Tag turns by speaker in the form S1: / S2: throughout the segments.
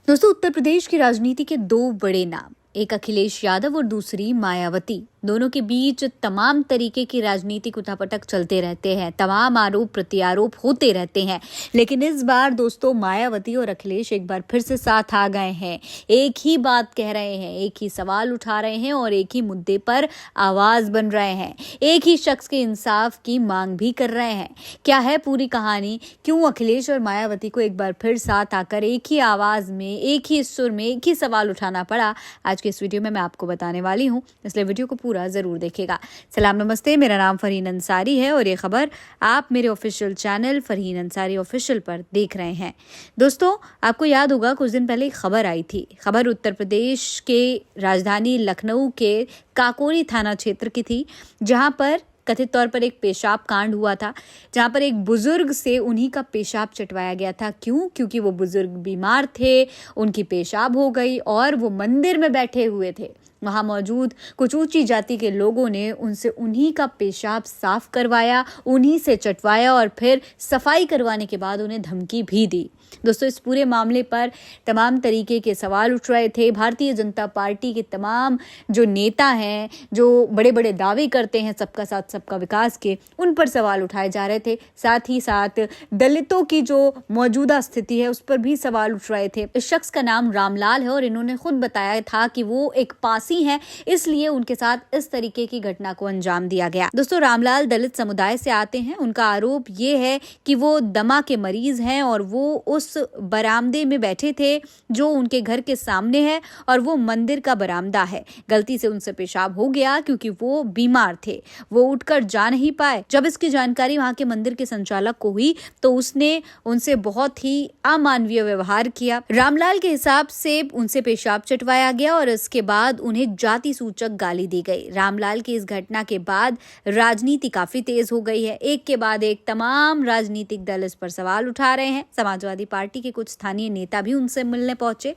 S1: दोस्तों, उत्तर प्रदेश की राजनीति के दो बड़े नाम, एक अखिलेश यादव और दूसरी मायावती। दोनों के बीच तमाम तरीके की राजनीतिक उठापटक चलते रहते हैं, तमाम आरोप प्रत्यारोप होते रहते हैं। लेकिन इस बार दोस्तों मायावती और अखिलेश एक बार फिर से साथ आ गए हैं। एक ही बात कह रहे हैं, एक ही सवाल उठा रहे हैं और एक ही मुद्दे पर आवाज बन रहे हैं। एक ही शख्स के इंसाफ की मांग भी कर रहे हैं। क्या है पूरी कहानी? क्यों अखिलेश और मायावती को एक बार फिर साथ आकर एक ही आवाज में, एक ही सुर में एक ही सवाल उठाना पड़ा? आज के इस वीडियो में मैं आपको बताने वाली हूं, इसलिए वीडियो को पूरा जरूर देखिएगा। सलाम नमस्ते, मेरा नाम फरहीन अंसारी है और ये खबर आप मेरे official channel Farheen Ansari official पर देख रहे हैं। दोस्तों, आपको याद होगा कुछ दिन पहले एक खबर आई थी। खबर उत्तर प्रदेश के राजधानी लखनऊ के काकोरी थाना क्षेत्र की थी, जहां पर कथित तौर पर एक पेशाब कांड हुआ था, जहां पर एक बुजुर्ग से उन्हीं का पेशाब चटवाया गया था। क्यों? क्योंकि वो बुजुर्ग बीमार थे, उनकी पेशाब हो गई और वो मंदिर में बैठे हुए थे। वहां मौजूद कुछ ऊंची जाति के लोगों ने उनसे उन्हीं का पेशाब साफ करवाया, उन्हीं से चटवाया और फिर सफाई करवाने के बाद उन्हें धमकी भी दी। दोस्तों, इस पूरे मामले पर तमाम तरीके के सवाल उठ रहे थे। भारतीय जनता पार्टी के तमाम जो नेता हैं, जो बड़े बड़े दावे करते हैं सबका साथ सबका विकास के, उन पर सवाल उठाए जा रहे थे। साथ ही साथ दलितों की जो मौजूदा स्थिति है उस पर भी सवाल उठ रहे थे। इस शख्स का नाम रामलाल है और इन्होंने खुद बताया था कि वो एक पासी हैं, इसलिए उनके साथ इस तरीके की घटना को अंजाम दिया गया। दोस्तों, रामलाल दलित समुदाय से आते हैं। उनका आरोप ये है कि वो दमा के मरीज हैं और वो उस बरामदे में बैठे थे जो उनके घर के सामने है और वो मंदिर का बरामदा है। गलती से उनसे पेशाब हो गया क्योंकि वो बीमार थे, वो उठकर जा नहीं पाए। जब इसकी जानकारी वहां के मंदिर के संचालक को हुई तो उसने उनसे बहुत ही अमानवीय व्यवहार किया। रामलाल के हिसाब से उनसे पेशाब चटवाया गया और इसके बाद उन्हें जाति सूचक गाली दी गई। रामलाल की इस घटना के बाद राजनीति काफी तेज हो गई है। एक के बाद एक तमाम राजनीतिक दल इस पर सवाल उठा रहे हैं। समाजवादी पार्टी के कुछ स्थानीय नेता भी उनसे मिलने पहुंचे।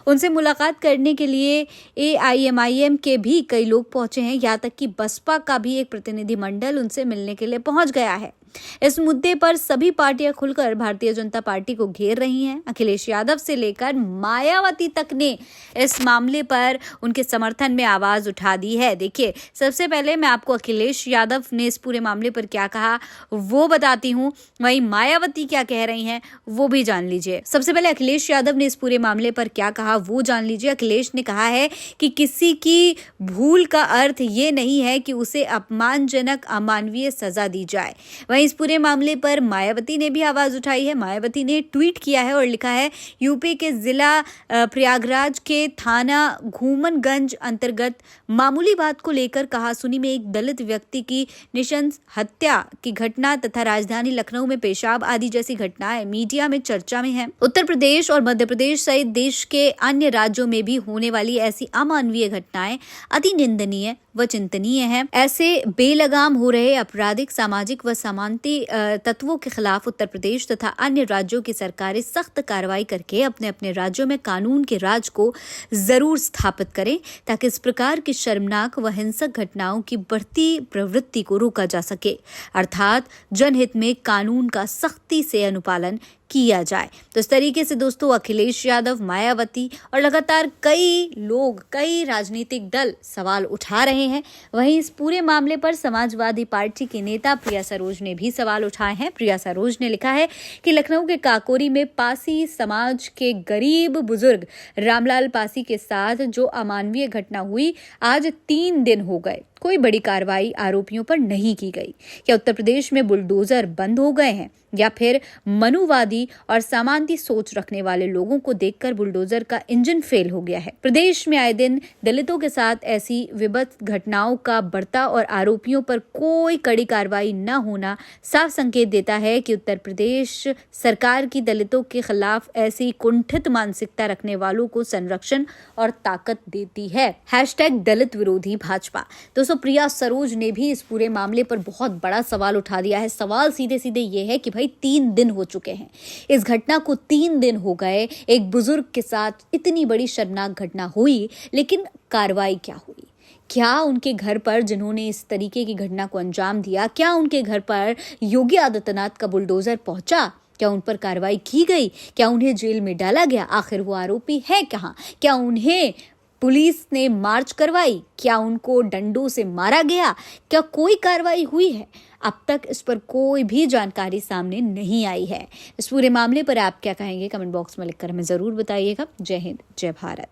S1: उनसे मुलाकात करने के लिए AIMIM के भी कई लोग पहुंचे हैं। यहाँ तक कि बसपा का भी एक प्रतिनिधिमंडल उनसे मिलने के लिए पहुंच गया है। इस मुद्दे पर सभी पार्टियां खुलकर भारतीय जनता पार्टी को घेर रही हैं। अखिलेश यादव से लेकर मायावती तक ने इस मामले पर उनके समर्थन में आवाज उठा दी है। देखिए, सबसे पहले मैं आपको अखिलेश यादव ने इस पूरे मामले पर क्या कहा वो बताती हूँ, वहीं मायावती क्या कह रही हैं वो भी जान लीजिए। सबसे पहले अखिलेश यादव ने इस पूरे मामले पर क्या कहा वो जान लीजिए। अखिलेश ने कहा है कि किसी की भूल का अर्थ ये नहीं है कि उसे अपमानजनक अमानवीय सजा दी जाए। वहीं इस पूरे मामले पर मायावती ने भी आवाज उठाई है। मायावती ने ट्वीट किया है और लिखा है, यूपी के जिला प्रयागराज के थाना घूमनगंज अंतर्गत मामूली बात को लेकर कहासुनी में एक दलित व्यक्ति की निशंस हत्या की घटना तथा राजधानी लखनऊ में पेशाब आदि जैसी घटनाएं मीडिया में चर्चा में है। उत्तर प्रदेश और मध्य प्रदेश सहित देश के अन्य राज्यों में भी होने वाली ऐसी अमानवीय घटनाएं अति निंदनीय व चिंतनीय है। ऐसे बेलगाम हो रहे आपराधिक, सामाजिक व सामान्य तत्वों के खिलाफ उत्तर प्रदेश तथा अन्य राज्यों की सरकारें सख्त कार्रवाई करके अपने अपने राज्यों में कानून के राज को जरूर स्थापित करें, ताकि इस प्रकार की शर्मनाक व हिंसक घटनाओं की बढ़ती प्रवृत्ति को रोका जा सके, अर्थात जनहित में कानून का सख्ती से अनुपालन किया जाए। तो इस तरीके से दोस्तों अखिलेश यादव, मायावती और लगातार कई लोग, कई राजनीतिक दल सवाल उठा रहे हैं। वहीं इस पूरे मामले पर समाजवादी पार्टी की नेता प्रिया सरोज ने भी सवाल उठाए हैं। प्रिया सरोज ने लिखा है कि लखनऊ के काकोरी में पासी समाज के गरीब बुजुर्ग रामलाल पासी के साथ जो अमानवीय घटना हुई, आज 3 दिन हो गए, कोई बड़ी कार्रवाई आरोपियों पर नहीं की गई। क्या उत्तर प्रदेश में बुलडोजर बंद हो गए हैं या फिर मनुवादी और सामान्य सोच रखने वाले लोगों को देखकर बुलडोजर का इंजन फेल हो गया है? प्रदेश में आए दिन दलितों के साथ ऐसी विभत्स घटनाओं का बढ़ता और आरोपियों पर कोई कड़ी कार्रवाई न होना साफ संकेत देता है कि उत्तर प्रदेश सरकार की दलितों के खिलाफ ऐसी कुंठित मानसिकता रखने वालों को संरक्षण और ताकत देती है। #दलित विरोधी भाजपा। दोस्तों, प्रिया सरोज ने भी इस पूरे मामले पर बहुत बड़ा सवाल उठा दिया है। सवाल सीधे सीधे ये है कि भाई 3 दिन हो चुके हैं, इस घटना को 3 दिन हो गए, एक बुजुर्ग के साथ इतनी बड़ी शर्मनाक घटना हुई, लेकिन कार्रवाई क्या हुई? क्या उनके घर पर जिन्होंने इस तरीके की घटना को अंजाम दिया, क्या उनके घर पर योगी आदित्यनाथ का बुलडोजर पहुंचा? क्या उन पर कार्रवाई की गई? क्या उन्हें जेल में डाला गया? आखिर वो आरोपी है कहाँ? क्या उन्हें पुलिस ने मार्च करवाई? क्या उनको डंडों से मारा गया? क्या कोई कार्रवाई हुई है? अब तक इस पर कोई भी जानकारी सामने नहीं आई है। इस पूरे मामले पर आप क्या कहेंगे? कमेंट बॉक्स में लिखकर हमें जरूर बताइएगा। जय हिंद, जय भारत।